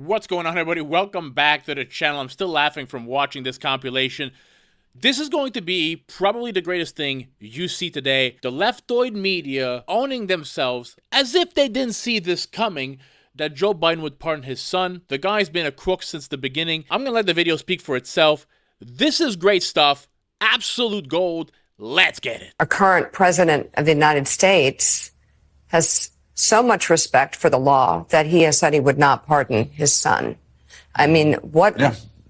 What's going on, everybody? Welcome back to the channel. I'm still laughing from watching this compilation. This is going to be probably the greatest thing you see today. The leftoid media owning themselves as if they didn't see this coming, that Joe Biden would pardon his son. The guy's been a crook since the beginning. I'm going to let the video speak for itself. This is great stuff. Absolute gold. Let's get it. Our current president of the United States has so much respect for the law that he has said he would not pardon his son. I mean, what,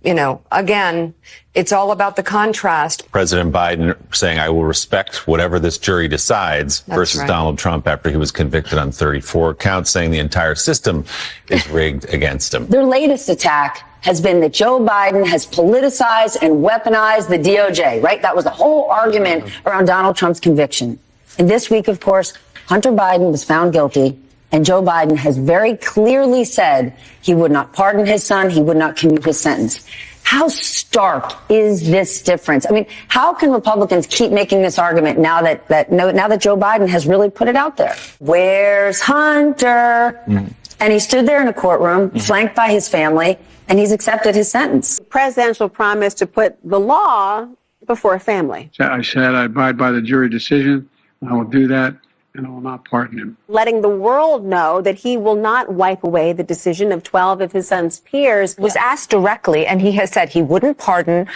you know, again, it's all about the contrast. President Biden saying, I will respect whatever this jury decides, versus Donald Trump after he was convicted on 34 counts, saying the entire system is rigged against him. Their latest attack has been that Joe Biden has politicized and weaponized the DOJ, right? That was the whole argument around Donald Trump's conviction. And this week, of course, Hunter Biden was found guilty, and Joe Biden has very clearly said he would not pardon his son, he would not commute his sentence. How stark is this difference? I mean, how can Republicans keep making this argument now that Joe Biden has really put it out there? Where's Hunter? And he stood there in a courtroom, flanked by his family, and he's accepted his sentence. Presidential promise to put the law before a family. I said I abide by the jury decision. I will do that, and I will not pardon him. Letting the world know that he will not wipe away the decision of 12 of his son's peers. Was asked directly, and he has said he wouldn't pardon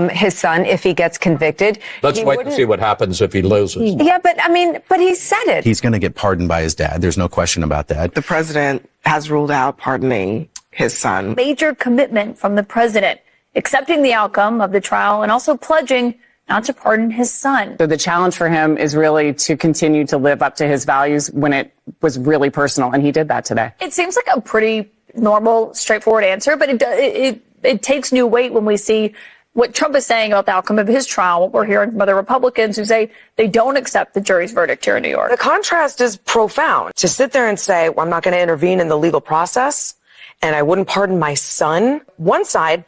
his son if he gets convicted. Let's wait and see what happens if he loses. Yeah, but he said it. He's going to get pardoned by his dad. There's no question about that. The president has ruled out pardoning his son. Major commitment from the president, accepting the outcome of the trial and also pledging not to pardon his son. So the challenge for him is really to continue to live up to his values when it was really personal, and he did that today. It seems like a pretty normal, straightforward answer, but it takes new weight when we see what Trump is saying about the outcome of his trial, what we're hearing from other Republicans who say they don't accept the jury's verdict here in New York. The contrast is profound. To sit there and say, well, I'm not going to intervene in the legal process, and I wouldn't pardon my son. One side,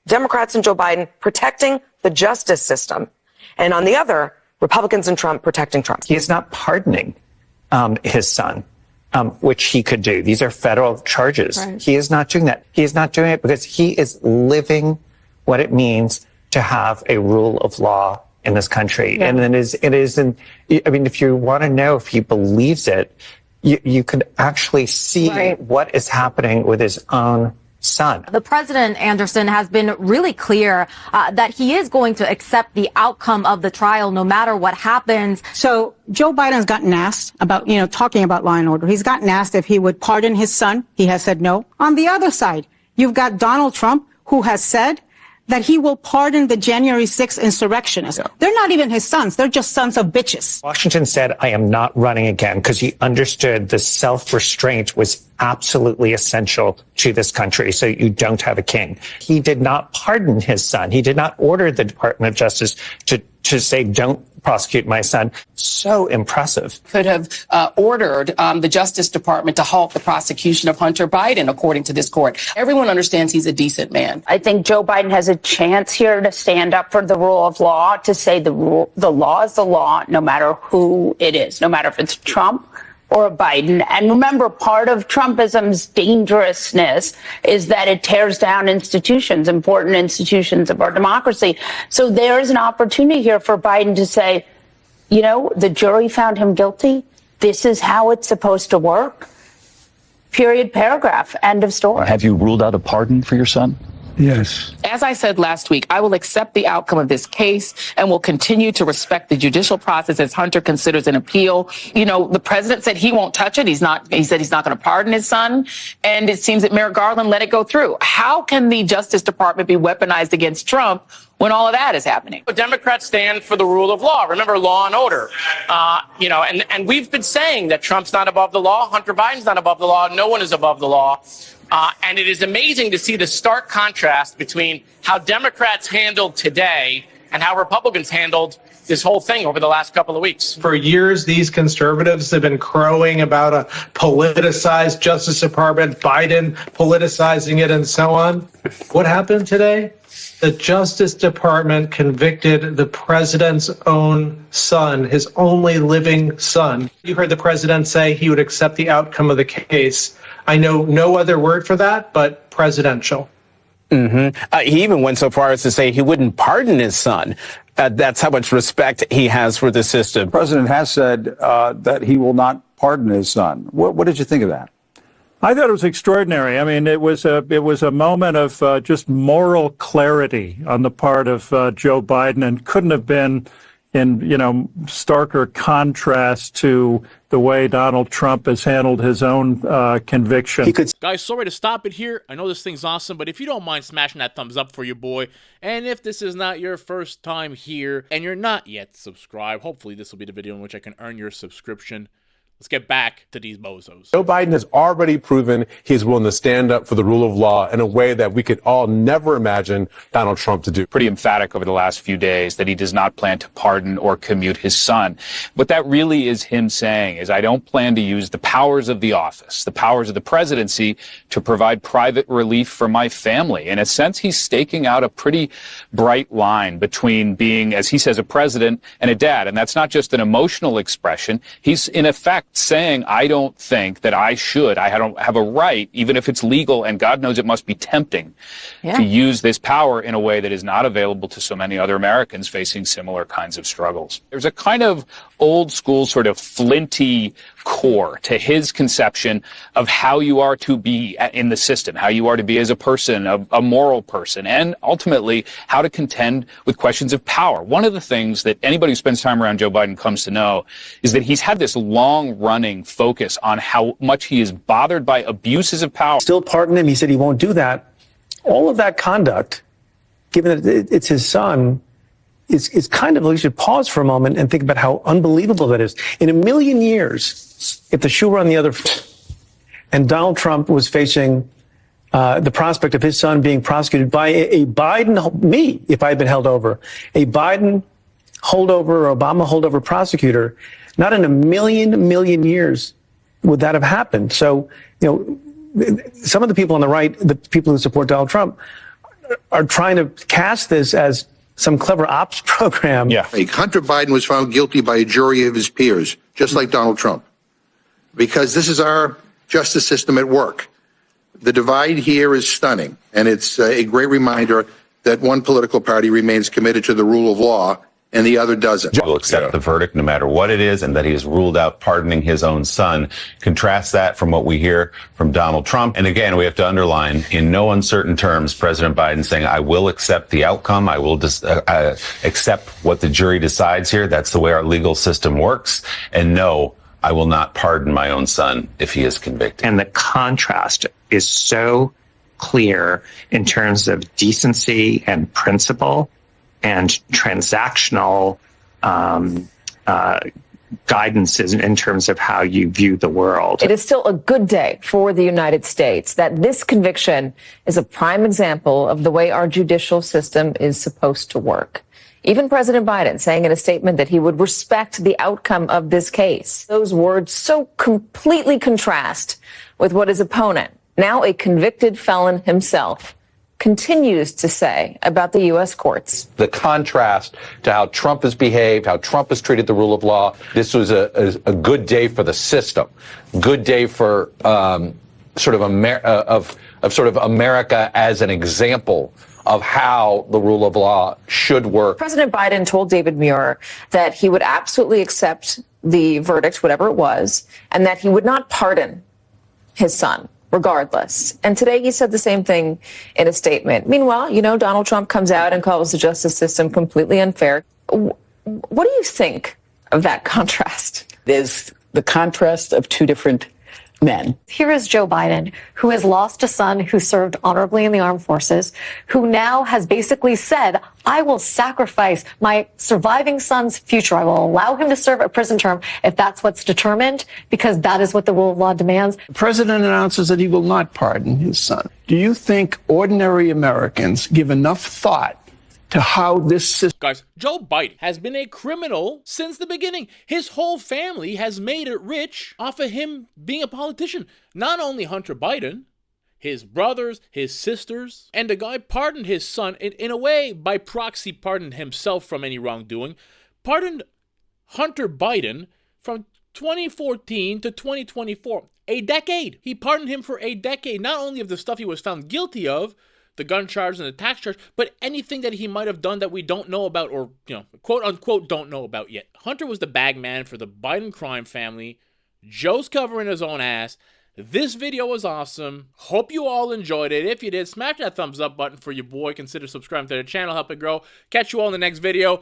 Democrats and Joe Biden protecting the justice system. And on the other, Republicans and Trump protecting Trump. He is not pardoning his son, which he could do. These are federal charges. Right. He is not doing that. He is not doing it because he is living what it means to have a rule of law in this country. Yeah. And it isn't, I mean, if you want to know if he believes it, you could actually see what is happening with his own son. The president, Anderson, has been really clear that he is going to accept the outcome of the trial no matter what happens. So Joe Biden's gotten asked about, talking about law and order. He's gotten asked if he would pardon his son. He has said no. On the other side, you've got Donald Trump, who has said that he will pardon the January 6th insurrectionists. Yeah. They're not even his sons. They're just sons of bitches. Washington said, I am not running again because he understood the self-restraint was absolutely essential to this country so you don't have a king. He did not pardon his son. He did not order the Department of Justice to say, don't prosecute my son. So impressive. Could have ordered the Justice Department to halt the prosecution of Hunter Biden, according to this court. Everyone understands he's a decent man. I think Joe Biden has a chance here to stand up for the rule of law, to say the law is the law, no matter who it is, no matter if it's Trump or Biden. And remember, part of Trumpism's dangerousness is that it tears down institutions, important institutions of our democracy. So there is an opportunity here for Biden to say, the jury found him guilty. This is how it's supposed to work. Period, paragraph, end of story. Have you ruled out a pardon for your son? Yes. As I said last week, I will accept the outcome of this case and will continue to respect the judicial process as Hunter considers an appeal. The president said he won't touch it. He said he's not going to pardon his son. And it seems that Merrick Garland let it go through. How can the Justice Department be weaponized against Trump when all of that is happening? Democrats stand for the rule of law. Remember, law and order. And we've been saying that Trump's not above the law. Hunter Biden's not above the law. No one is above the law. And it is amazing to see the stark contrast between how Democrats handled today and how Republicans handled this whole thing over the last couple of weeks. For years, these conservatives have been crowing about a politicized Justice Department, Biden politicizing it, and so on. What happened today? The Justice Department convicted the president's own son, his only living son. You heard the president say he would accept the outcome of the case. I know no other word for that, but presidential. He even went so far as to say he wouldn't pardon his son. That's how much respect he has for the system. The president has said that he will not pardon his son. What did you think of that? I thought it was extraordinary. I mean, it was a moment of just moral clarity on the part of Joe Biden, and couldn't have been in, starker contrast to the way Donald Trump has handled his own conviction. Guys, sorry to stop it here. I know this thing's awesome, but if you don't mind smashing that thumbs up for your boy, and if this is not your first time here and you're not yet subscribed, hopefully this will be the video in which I can earn your subscription. Let's get back to these bozos. Joe Biden has already proven he's willing to stand up for the rule of law in a way that we could all never imagine Donald Trump to do. Pretty emphatic over the last few days that he does not plan to pardon or commute his son. What that really is him saying is, I don't plan to use the powers of the office, the powers of the presidency, to provide private relief for my family. In a sense, he's staking out a pretty bright line between being, as he says, a president and a dad. And that's not just an emotional expression. He's, in effect, saying, I don't think that I don't have a right, even if it's legal, and God knows it must be tempting, to use this power in a way that is not available to so many other Americans facing similar kinds of struggles. There's a kind of old school sort of flinty core to his conception of how you are to be in the system, how you are to be as a person, a moral person, and ultimately how to contend with questions of power. One of the things that anybody who spends time around Joe Biden comes to know is that he's had this long-running focus on how much he is bothered by abuses of power. Still pardon him. He said he won't do that. All of that conduct, given that it's his son, is kind of, we should pause for a moment and think about how unbelievable that is. In a million years, if the shoe were on the other foot and Donald Trump was facing the prospect of his son being prosecuted by a Biden, me, if I had been held over, a Biden holdover or Obama holdover prosecutor, not in a million years would that have happened. So, some of the people on the right, the people who support Donald Trump, are trying to cast this as some clever ops program. Yeah. Hunter Biden was found guilty by a jury of his peers, just like Donald Trump, because this is our justice system at work. The divide here is stunning, and it's a great reminder that one political party remains committed to the rule of law and the other doesn't. Will accept the verdict no matter what it is, and that he has ruled out pardoning his own son. Contrast that from what we hear from Donald Trump. And again, we have to underline, in no uncertain terms, President Biden saying, I will accept the outcome. I will accept what the jury decides here. That's the way our legal system works. And no, I will not pardon my own son if he is convicted. And the contrast is so clear in terms of decency and principle and transactional guidance in terms of how you view the world. It is still a good day for the United States that this conviction is a prime example of the way our judicial system is supposed to work. Even President Biden saying in a statement that he would respect the outcome of this case. Those words so completely contrast with what his opponent, now a convicted felon himself, continues to say about the U.S. courts. The contrast to how Trump has behaved, how Trump has treated the rule of law. This was a good day for the system, good day for sort of America as an example of how the rule of law should work. President Biden told David Muir that he would absolutely accept the verdict, whatever it was, and that he would not pardon his son, regardless. And today he said the same thing in a statement. Meanwhile, Donald Trump comes out and calls the justice system completely unfair. What do you think of that contrast? There's the contrast of two different men. Here is Joe Biden, who has lost a son who served honorably in the armed forces, who now has basically said, I will sacrifice my surviving son's future. I will allow him to serve a prison term if that's what's determined, because that is what the rule of law demands. The president announces that he will not pardon his son. Do you think ordinary Americans give enough thought to how this system... Guys, Joe Biden has been a criminal since the beginning. His whole family has made it rich off of him being a politician. Not only Hunter Biden, his brothers, his sisters, and the guy pardoned his son, in a way, by proxy pardoned himself from any wrongdoing, pardoned Hunter Biden from 2014 to 2024. a decade. He pardoned him for a decade, not only of the stuff he was found guilty of, the gun charge and the tax charge, but anything that he might have done that we don't know about or, quote unquote, don't know about yet. Hunter was the bag man for the Biden crime family. Joe's covering his own ass. This video was awesome. Hope you all enjoyed it. If you did, smash that thumbs up button for your boy. Consider subscribing to the channel, help it grow. Catch you all in the next video.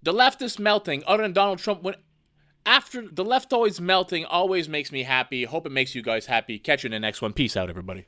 The leftist melting, other than Donald Trump, after the leftoids melting always makes me happy. Hope it makes you guys happy. Catch you in the next one. Peace out, everybody.